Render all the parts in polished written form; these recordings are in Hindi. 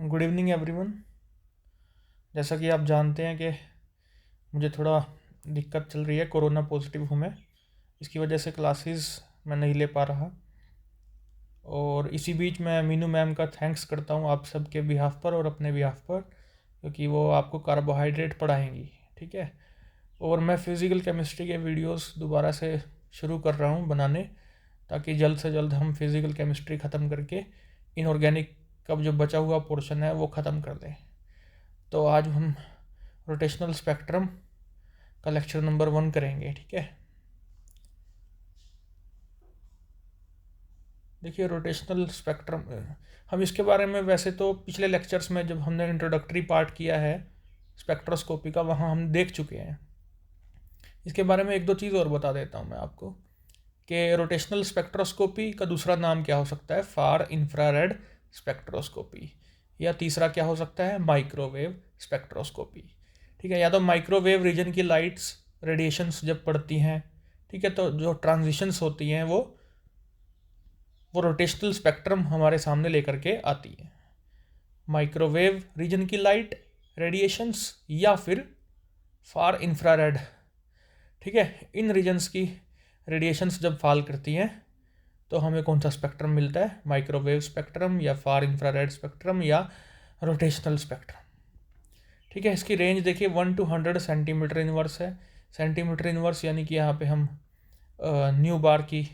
Good evening everyone. जैसा कि आप जानते हैं कि मुझे थोड़ा दिक्कत चल रही है, कोरोना पॉजिटिव हूँ मैं। इसकी वजह से क्लासेस मैं नहीं ले पा रहा। और इसी बीच मैं मीनू मैम का थैंक्स करता हूँ आप सबके बिहाफ पर और अपने बिहाफ पर, क्योंकि वो आपको कार्बोहाइड्रेट पढ़ाएंगी। ठीक है। और मैं फिज़िकल केमिस्ट्री के वीडियोस दोबारा से शुरू कर रहा हूँ बनाने, ताकि जल्द से जल्द हम फिज़िकल केमिस्ट्री ख़त्म करके इनऑर्गेनिक का जो बचा हुआ पोर्शन है वो ख़त्म कर दें। तो आज हम रोटेशनल स्पेक्ट्रम का लेक्चर नंबर 1 करेंगे। ठीक है। देखिए, रोटेशनल स्पेक्ट्रम हम इसके बारे में वैसे तो पिछले लेक्चर्स में जब हमने इंट्रोडक्टरी पार्ट किया है स्पेक्ट्रोस्कोपी का, वहाँ हम देख चुके हैं। इसके बारे में एक दो चीज़ और बता देता हूँ मैं आपको कि रोटेशनल स्पेक्ट्रोस्कोपी का दूसरा नाम क्या हो सकता है, फार इंफ्रारेड स्पेक्ट्रोस्कोपी, या तीसरा क्या हो सकता है, माइक्रोवेव स्पेक्ट्रोस्कोपी। ठीक है। या तो माइक्रोवेव रीजन की लाइट्स रेडिएशंस जब पड़ती हैं, ठीक है, तो जो ट्रांजिशंस होती हैं वो रोटेशनल स्पेक्ट्रम हमारे सामने लेकर के आती है। माइक्रोवेव रीजन की लाइट रेडिएशंस या फिर फार इंफ्रारेड। ठीक है। इन रीजन्स की रेडिएशंस जब फॉल करती हैं तो हमें कौन सा स्पेक्ट्रम मिलता है, माइक्रोवेव स्पेक्ट्रम या फार इंफ्रारेड स्पेक्ट्रम या रोटेशनल स्पेक्ट्रम। ठीक है। इसकी रेंज देखिए 1 to 100 सेंटीमीटर इनवर्स है। सेंटीमीटर इनवर्स यानी कि यहाँ पे हम न्यू बार की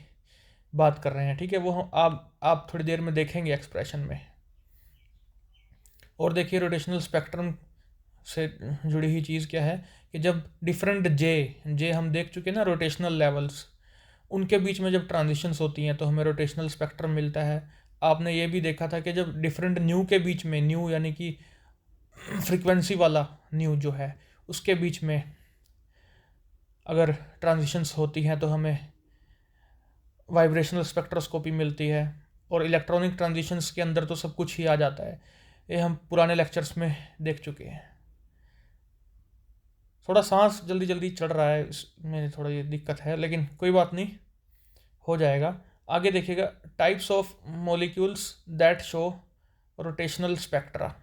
बात कर रहे हैं। ठीक है। वो आप थोड़ी देर में देखेंगे एक्सप्रेशन में। और देखिए, रोटेशनल स्पेक्ट्रम से जुड़ी हुई चीज़ क्या है कि जब डिफरेंट जे हम देख चुके हैं ना, रोटेशनल लेवल्स, उनके बीच में जब ट्रांजिशंस होती हैं तो हमें रोटेशनल स्पेक्ट्रम मिलता है। आपने ये भी देखा था कि जब डिफरेंट न्यू के बीच में, न्यू यानी कि फ्रीक्वेंसी वाला न्यू जो है, उसके बीच में अगर ट्रांजिशंस होती हैं तो हमें वाइब्रेशनल स्पेक्ट्रोस्कोपी मिलती है। और इलेक्ट्रॉनिक ट्रांजिशंस के अंदर तो सब कुछ ही आ जाता है, ये हम पुराने लेक्चर्स में देख चुके हैं। थोड़ा सांस जल्दी जल्दी चढ़ रहा है, इसमें थोड़ा ये दिक्कत है, लेकिन कोई बात नहीं, हो जाएगा। आगे देखिएगा, types of molecules that show rotational spectra.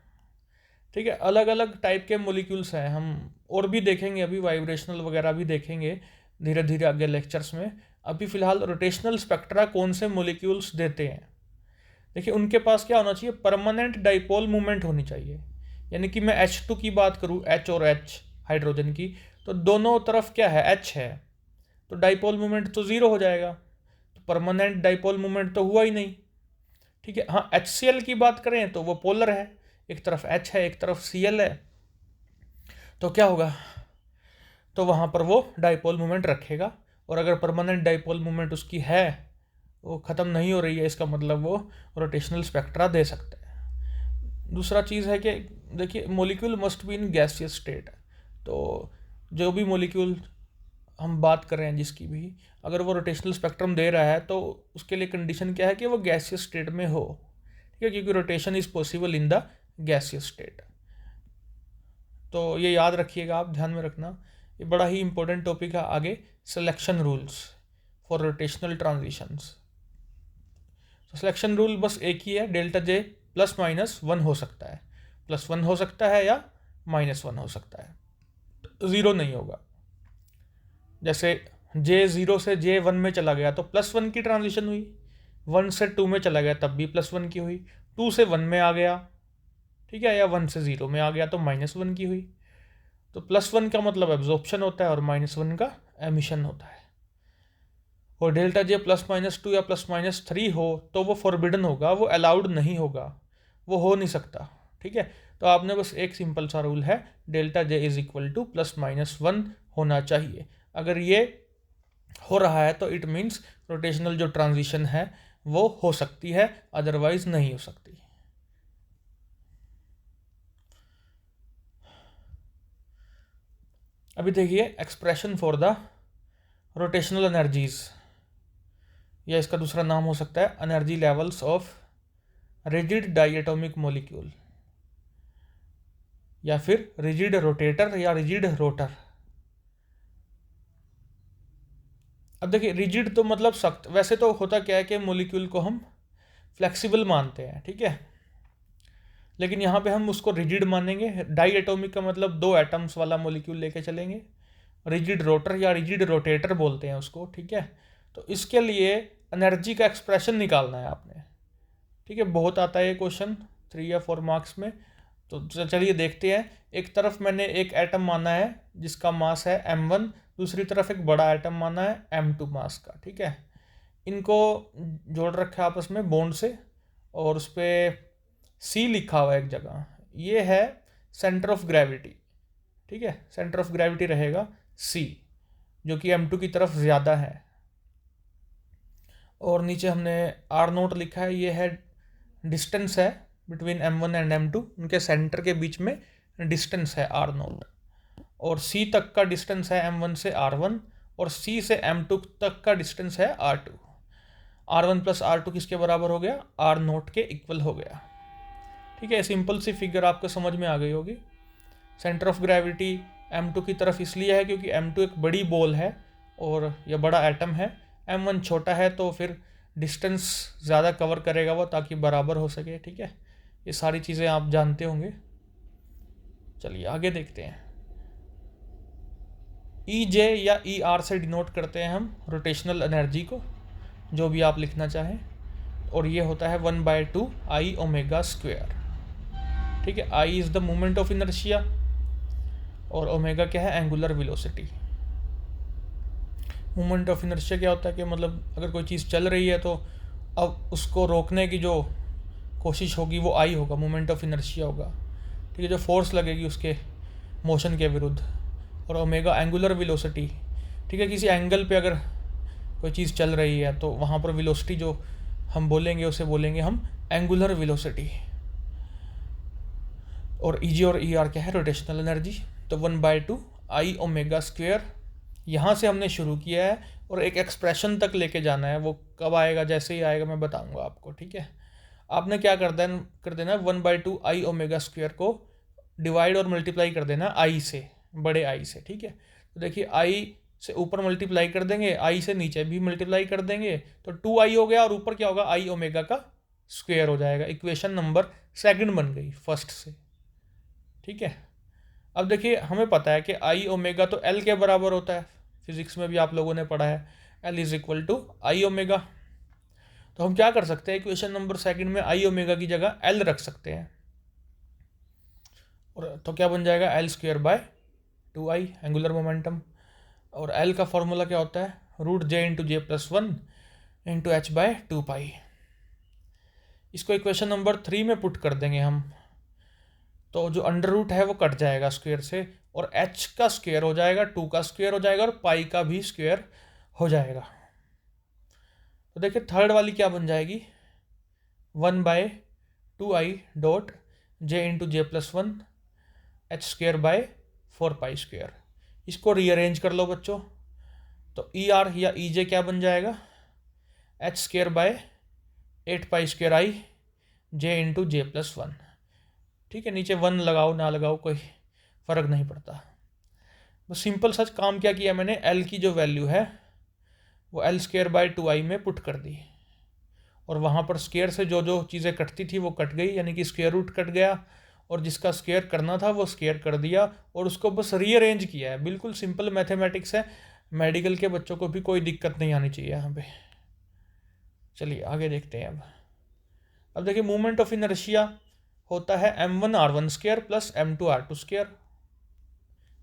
ठीक है। अलग अलग टाइप के मॉलिक्यूल्स हैं, हम और भी देखेंगे, अभी वाइब्रेशनल वगैरह भी देखेंगे धीरे धीरे आगे लेक्चर्स में। अभी फ़िलहाल रोटेशनल स्पेक्ट्रा कौन से मॉलिक्यूल्स देते हैं। देखिए, उनके पास क्या होना चाहिए, परमानेंट डाइपोल मूवमेंट होनी चाहिए। यानी कि मैं H2 की बात करूँ, H और H हाइड्रोजन की, तो दोनों तरफ क्या है, H है, तो डाइपोल मूवमेंट तो ज़ीरो हो जाएगा, तो परमानेंट डाइपोल मूवमेंट तो हुआ ही नहीं। ठीक है। हाँ, HCl की बात करें तो वो पोलर है, एक तरफ H है एक तरफ Cl है, तो क्या होगा, तो वहाँ पर वो डाइपोल मूवमेंट रखेगा। और अगर परमानेंट डाइपोल मूवमेंट उसकी है, वो ख़त्म नहीं हो रही है, इसका मतलब वो रोटेशनल स्पेक्ट्रा दे सकता है। दूसरा चीज़ है कि देखिए, molecule must be in gaseous state. तो जो भी मोलिक्यूल हम बात कर रहे हैं जिसकी भी, अगर वो रोटेशनल स्पेक्ट्रम दे रहा है तो उसके लिए कंडीशन क्या है कि वो गैसियस स्टेट में हो। ठीक है, क्योंकि rotation is possible in the gaseous state. तो ये याद रखिएगा, आप ध्यान में रखना, ये बड़ा ही इंपॉर्टेंट टॉपिक है। आगे selection rules for rotational transitions. तो सिलेक्शन रूल बस एक ही है, डेल्टा जे +-1 हो सकता है, +1 हो सकता है या -1 हो सकता है, ज़ीरो नहीं होगा। जैसे जे 0 से J1 में चला गया तो +1 की ट्रांजिशन हुई, 1 से 2 में चला गया तब भी +1 की हुई, 2 से 1 में आ गया, ठीक है, या 1 से 0 में आ गया तो -1 की हुई। तो +1 का मतलब एब्जॉर्प्शन होता है और -1 का एमिशन होता है। और डेल्टा जे +-2 या +-3 हो तो वो फॉरबिडन होगा, वो अलाउड नहीं होगा, वो हो नहीं सकता। ठीक है। तो आपने बस एक सिंपल सा रूल है, delta J is equal to +-1 होना चाहिए। अगर ये हो रहा है तो इट मीन्स रोटेशनल जो ट्रांजिशन है वो हो सकती है, अदरवाइज नहीं हो सकती। अभी देखिए, expression for the rotational energies, या इसका दूसरा नाम हो सकता है energy levels of rigid diatomic molecule, या फिर रिजिड रोटेटर या रिजिड रोटर। अब देखिए, रिजिड तो मतलब सख्त, वैसे तो होता क्या है कि मॉलिक्यूल को हम फ्लेक्सिबल मानते हैं, ठीक है, लेकिन यहाँ पे हम उसको रिजिड मानेंगे। डाई एटॉमिक का मतलब 2 एटम्स वाला मॉलिक्यूल लेके चलेंगे। रिजिड रोटर या रिजिड रोटेटर बोलते हैं उसको, ठीक है। तो इसके लिए एनर्जी का एक्सप्रेशन निकालना है आपने, ठीक है। बहुत आता है ये क्वेश्चन 3 या 4 मार्क्स में। तो चलिए देखते हैं। एक तरफ मैंने एक एटम माना है जिसका मास है m1, दूसरी तरफ एक बड़ा एटम माना है m2 मास का, ठीक है। इनको जोड़ रखा है आपस में बॉन्ड से, और उस पर C लिखा हुआ है एक जगह। ये है सेंटर ऑफ ग्रेविटी, ठीक है। सेंटर ऑफ ग्रेविटी रहेगा C, जो कि m2 की तरफ ज़्यादा है। और नीचे हमने R0 लिखा है, ये है डिस्टेंस है बिटवीन m1 एंड m2, उनके सेंटर के बीच में डिस्टेंस है R0। और C तक का डिस्टेंस है m1 से R1, और C से m2 तक का डिस्टेंस है R2। R1 प्लस R2 किसके बराबर हो गया? R0 के इक्वल हो गया, ठीक है। सिंपल सी फिगर आपको समझ में आ गई होगी। सेंटर ऑफ ग्रेविटी m2 की तरफ इसलिए है क्योंकि m2 एक बड़ी बॉल है और यह बड़ा एटम है। m1 छोटा है तो फिर डिस्टेंस ज़्यादा कवर करेगा वो, ताकि बराबर हो सके, ठीक है। ये सारी चीज़ें आप जानते होंगे। चलिए आगे देखते हैं। EJ या ER से डिनोट करते हैं हम रोटेशनल एनर्जी को, जो भी आप लिखना चाहें। और ये होता है 1/2 I ओमेगा स्क्वायर, ठीक है। I is the moment of inertia और ओमेगा क्या है? Angular velocity. Moment of inertia क्या होता है कि मतलब अगर कोई चीज़ चल रही है तो अब उसको रोकने की जो कोशिश होगी वो I होगा, मोमेंट ऑफ इनर्शिया होगा, ठीक है। जो फोर्स लगेगी उसके मोशन के विरुद्ध। और ओमेगा एंगुलर वेलोसिटी, ठीक है। किसी एंगल पे अगर कोई चीज़ चल रही है तो वहाँ पर वेलोसिटी जो हम बोलेंगे उसे बोलेंगे हम एंगुलर वेलोसिटी। और EJ और ER क्या है? Rotational energy. तो 1/2 I ओमेगा स्क्वायर यहाँ से हमने शुरू किया है, और एक एक्सप्रेशन तक लेके जाना है। वो कब आएगा? जैसे ही आएगा मैं बताऊंगा आपको, ठीक है। आपने क्या कर देना है, 1/2 I ओमेगा स्क्वायर को डिवाइड और मल्टीप्लाई कर देना I से, बड़े I से, ठीक है। तो देखिए I से ऊपर मल्टीप्लाई कर देंगे, I से नीचे भी मल्टीप्लाई कर देंगे, तो 2I हो गया, और ऊपर क्या होगा? I ओमेगा का स्क्वायर हो जाएगा। इक्वेशन नंबर 2 बन गई फर्स्ट से, ठीक है। अब देखिए हमें पता है कि I ओमेगा तो L के बराबर होता है, फिजिक्स में भी आप लोगों ने पढ़ा है, L is equal to I omega. तो हम क्या कर सकते हैं, इक्वेशन नंबर 2 में I ओमेगा की जगह L रख सकते हैं, और तो क्या बन जाएगा? L²/2I angular momentum. और L का फॉर्मूला क्या होता है? √J × J+1 × h/2π। इसको इक्वेशन नंबर 3 में पुट कर देंगे हम, तो जो अंडर रूट है वो कट जाएगा स्क्वायर से, और h का स्क्वायर हो जाएगा, 2 का स्क्वायर हो जाएगा, और पाई का भी स्क्वायर हो जाएगा। तो देखिए थर्ड वाली क्या बन जाएगी? 1/2I dot J × J+1 h²/4π²। इसको रीअरेंज कर लो बच्चों, तो ER या EJ क्या बन जाएगा? h²/8π²I J × J+1, ठीक है। नीचे 1 लगाओ ना लगाओ कोई फ़र्क नहीं पड़ता। बस सिंपल सच काम क्या किया मैंने, L की जो वैल्यू है वो L²/2I में पुट कर दी, और वहाँ पर स्क्वायर से जो जो चीज़ें कटती थी वो कट गई, यानी कि स्क्वायर रूट कट गया, और जिसका स्क्वायर करना था वो स्क्वायर कर दिया, और उसको बस रीअरेंज किया है। बिल्कुल सिंपल मैथमेटिक्स है, मेडिकल के बच्चों को भी कोई दिक्कत नहीं आनी चाहिए यहाँ पे। चलिए आगे देखते हैं। अब देखिए मूवमेंट ऑफ इनर्शिया होता है m1r1² प्लस m2r2²।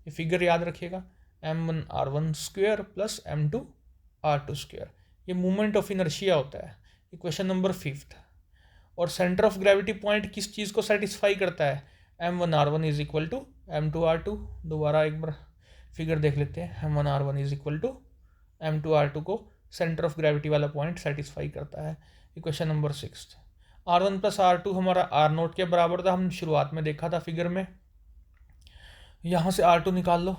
ये फिगर याद रखिएगा, m1r1² प्लस m2r2²। ये मूवमेंट ऑफ इनर्शिया होता है, इक्वेशन नंबर 5। और सेंटर ऑफ ग्रेविटी पॉइंट किस चीज़ को सेटिस्फाई करता है? m1r1 is equal to m2r2। दोबारा एक बार फिगर देख लेते हैं। m1r1 is equal to m2r2 को सेंटर ऑफ ग्रेविटी वाला पॉइंट सेटिस्फाई करता है, equation number 6। R1 plus R2 हमारा R0 के बराबर था, हम शुरुआत में देखा था फिगर में। यहाँ से R2 निकाल लो,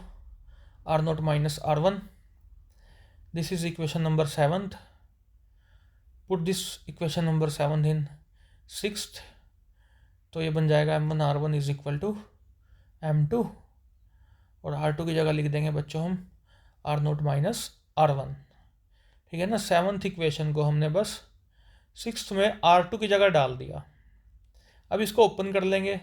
R0 minus R1। This is equation number 7। Put this equation number 7 in 6th, तो ये बन जाएगा m1r1 is equal to m2, और R2 की जगह लिख देंगे बच्चों हम R0 माइनस R1, ठीक है ना। 7th इक्वेशन को हमने बस 6th में R2 की जगह डाल दिया। अब इसको ओपन कर लेंगे,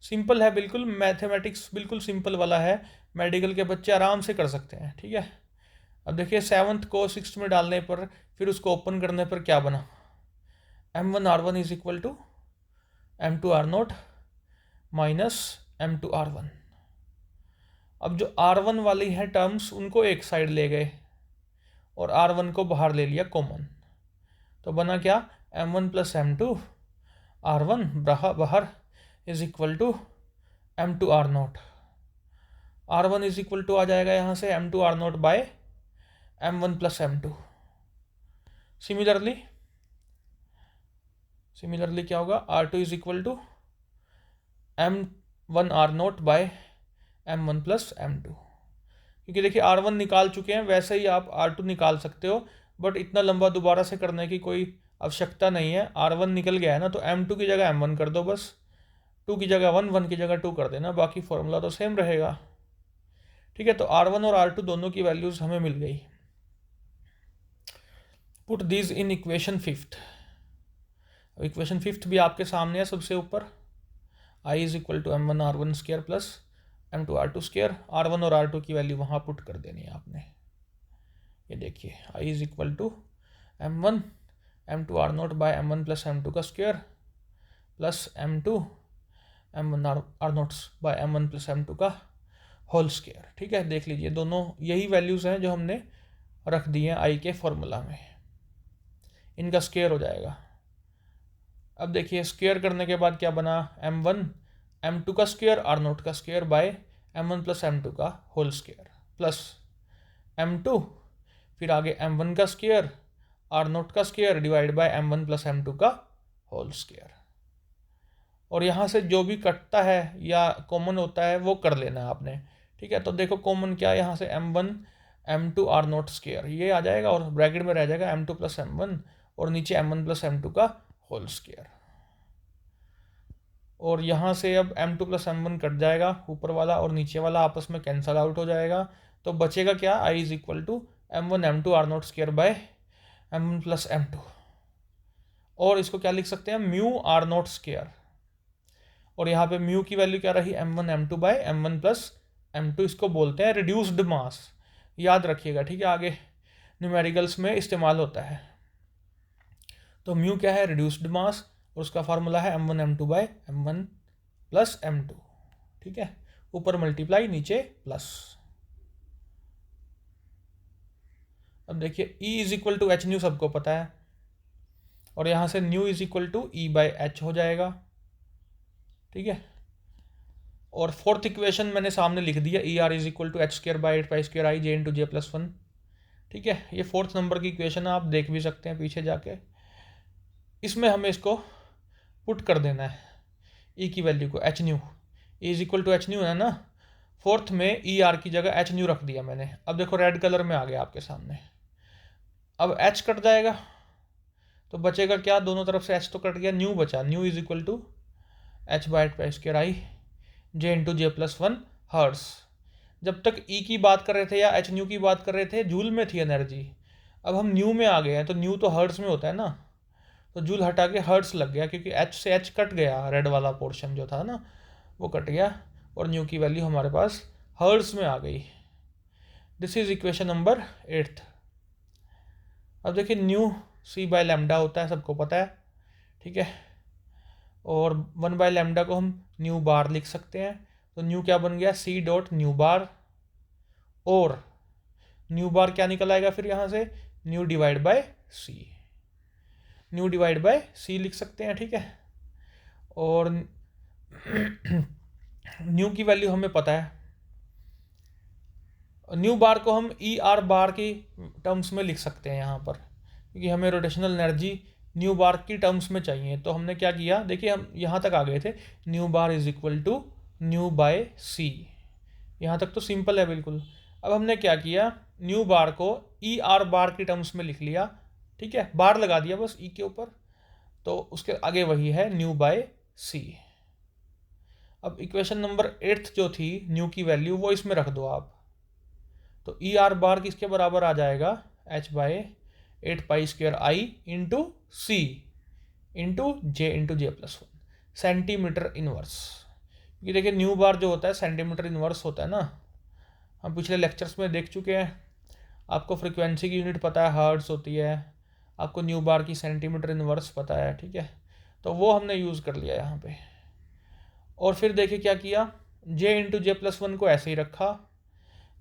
सिंपल है बिल्कुल, मैथमेटिक्स बिल्कुल सिंपल वाला है, मेडिकल के बच्चे आराम से कर सकते हैं, ठीक है। अब देखिए 7th को 6th में डालने पर, फिर उसको ओपन करने पर क्या बना, M1R1 is equal to M2R0 minus M2R1। अब जो R1 वाली है टर्म्स उनको एक साइड ले गए और R1 को बाहर ले लिया कॉमन, तो बना क्या, M1 प्लस M2 R1 बाहर is equal to M2R0। R1 is equal to आ जाएगा यहाँ से M2R0 by M1 plus M2। Similarly क्या होगा, R2 is equal to M1R0 by M1 plus M2। क्योंकि देखिए R1 निकाल चुके हैं, वैसे ही आप R2 निकाल सकते हो, बट इतना लंबा दोबारा से करने की कोई आवश्यकता नहीं है। R1 निकल गया है ना, तो M2 की जगह M1 कर दो बस, 2 की जगह 1, 1 की जगह 2 कर देना, बाकी फॉर्मूला तो सेम रहेगा, ठीक है। तो R1 और R2 दोनों की वैल्यूज हमें मिल गई। Put these in equation 5th। Equation 5th भी आपके सामने है सबसे ऊपर, I is equal to M1R1 square plus M2R2 square. R1 और R2 की वैल्यू वहाँ पुट कर देनी है आपने। ये देखिए I is equal to M1 M2R0 by M1 plus M2 का square plus M2 M1R0 by M1 plus M2 का होल स्क्वायर, ठीक है। देख लीजिए दोनों यही वैल्यूज़ हैं जो हमने रख दी हैं I के फॉर्मूला में, इनका स्क्वायर हो जाएगा। अब देखिए स्क्वायर करने के बाद क्या बना, M1 M2 का स्क्वायर R0 का square by M1 plus M2 का होल स्क्वायर प्लस M2, फिर आगे M1 का स्क्वायर R0 का square divide by M1 plus M2 का होल स्क्वायर। और यहाँ से जो भी कटता है या कॉमन होता है वो कर लेना है आपने, ठीक है। तो देखो कॉमन क्या है, यहाँ से M1 M2 R0 स्क्वायर ये आ जाएगा और ब्रैकेट में रह जाएगा M2 प्लस M1 और नीचे M1 प्लस M2 का होल स्क्वायर। और यहाँ से अब M2 प्लस M1 कट जाएगा, ऊपर वाला और नीचे वाला आपस में कैंसल आउट हो जाएगा, तो बचेगा क्या, I is equal to M1 M2 R0 square by M1 plus M2। और इसको क्या लिख सकते हैं, म्यू R0 स्क्वायर, और यहाँ पे म्यू की वैल्यू क्या रही, M1 M2 bye M1 plus M2। इसको बोलते हैं रिड्यूस्ड मास, याद रखिएगा, ठीक है, आगे न्यूमेरिकल्स में इस्तेमाल होता है। तो म्यू क्या है, रिड्यूस्ड मास, और उसका फार्मूला है M1 M2 bye M1 plus M2, ठीक है। ऊपर मल्टीप्लाई नीचे प्लस। अब देखिए E is equal to h nu सबको पता है, और यहाँ से nu is equal to E by h हो जाएगा, ठीक है। और फोर्थ इक्वेशन मैंने सामने लिख दिया, E R is equal to h square by 8 pi square I J into J plus 1, ठीक है। ये फोर्थ नंबर की इक्वेशन है, आप देख भी सकते हैं पीछे जाके। इसमें हमें इसको पुट कर देना है, ई की वैल्यू को, h nu, E is equal to h nu है ना, फोर्थ में ई आर की जगह एच न्यू रख दिया मैंने। अब देखो रेड कलर में आ गया आपके सामने। अब एच कट जाएगा तो बचेगा क्या, दोनों तरफ से एच तो कट गया, न्यू बचा, nu is equal to h by 8 pi square I J into J plus 1 hertz. जब तक ई की बात कर रहे थे या एच न्यू की बात कर रहे थे, जूल में थी एनर्जी, अब हम न्यू में आ गए हैं, तो न्यू तो हर्ट्स में होता है ना, तो जूल हटा के हर्ट्स लग गया, क्योंकि एच से एच कट गया, रेड वाला पोर्शन जो था ना वो कट गया, और न्यू की वैल्यू हमारे पास हर्ट्स में आ गई। This is equation number 8। अब देखिए न्यू सी बाय लैम्डा होता है, सबको पता है, ठीक है, और 1 बाय लैम्डा को हम न्यू बार लिख सकते हैं, तो न्यू क्या बन गया, सी डॉट न्यू बार, और न्यू बार क्या निकल आएगा फिर यहाँ से, nu divide by c, nu divide by c लिख सकते हैं, ठीक है। और न्यू की वैल्यू हमें पता है, न्यू बार को हम ई आर बार की टर्म्स में लिख सकते हैं यहाँ पर, क्योंकि हमें रोटेशनल एनर्जी न्यू बार की टर्म्स में चाहिए। तो हमने क्या किया, देखिए हम यहाँ तक आ गए थे, nu bar is equal to nu by c, यहाँ तक तो सिंपल है बिल्कुल। अब हमने क्या किया, न्यू बार को ई आर बार की टर्म्स में लिख लिया, ठीक है, बार लगा दिया बस ई के ऊपर, तो उसके आगे वही है न्यू बाय सी। अब इक्वेशन नंबर 8 जो थी न्यू की वैल्यू, वो इसमें रख दो आप, तो ई आर बार किसके बराबर आ जाएगा, एच बाय 8 पाई स्क्वायर आई इंटू सी into J plus 1। Centimetre inverse. क्योंकि देखिए न्यू बार जो होता है सेंटीमीटर इनवर्स होता है ना, हम पिछले लेक्चर्स में देख चुके हैं। आपको फ्रिक्वेंसी की यूनिट पता है हर्ट्ज होती है, आपको न्यू बार की सेंटीमीटर इनवर्स पता है, ठीक है, तो वो हमने यूज़ कर लिया यहाँ पे। और फिर देखिए क्या किया, जे इंटू जे प्लस वन को ऐसे ही रखा,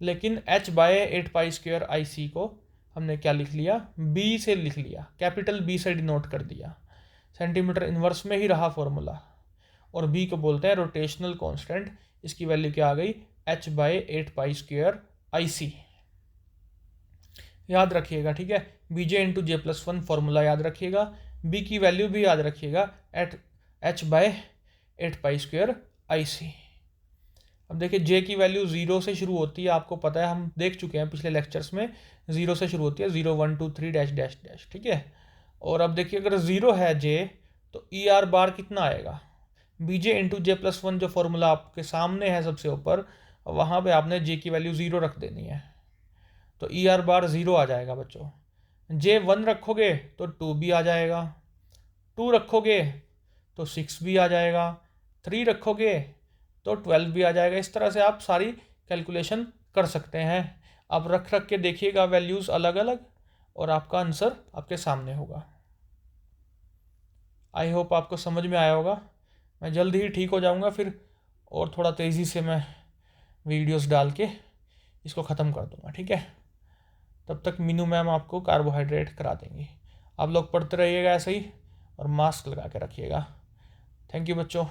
लेकिन h बाय 8π² IC को हमने क्या लिख लिया, b से लिख लिया, कैपिटल B से डिनोट कर दिया। सेंटीमीटर इनवर्स में ही रहा फॉर्मूला, और b को बोलते हैं रोटेशनल कांस्टेंट। इसकी वैल्यू क्या आ गई, h बाय 8π² IC। याद रखिएगा, ठीक है, bj into J plus one formula याद रखिएगा, b की वैल्यू भी याद रखिएगा, एट h बाय 8π² IC। अब देखिए जे की वैल्यू 0 से शुरू होती है, आपको पता है, हम देख चुके हैं पिछले लेक्चर्स में, 0 से शुरू होती है, 0 1 2 3 डैश डैश डैश, ठीक है। और अब देखिए अगर 0 है जे, तो ई आर बार कितना आएगा, B J into J plus one जो फॉर्मूला आपके सामने है सबसे ऊपर, वहाँ पे आपने जे की वैल्यू 0 रख देनी है, तो ई आर बार 0 आ जाएगा बच्चों। जे 1 रखोगे तो 2 भी आ जाएगा, 2 रखोगे तो 6 भी आ जाएगा, 3 रखोगे तो 12 भी आ जाएगा। इस तरह से आप सारी कैलकुलेशन कर सकते हैं। आप रख रख के देखिएगा वैल्यूज़ अलग अलग, और आपका आंसर आपके सामने होगा। आई होप आपको समझ में आया होगा। मैं जल्द ही ठीक हो जाऊंगा फिर, और थोड़ा तेज़ी से मैं वीडियोस डाल के इसको ख़त्म कर दूंगा, ठीक है। तब तक मीनू मैम आपको कार्बोहाइड्रेट करा देंगी। आप लोग पढ़ते रहिएगा ऐसे ही, और मास्क लगा के रखिएगा। थैंक यू बच्चों।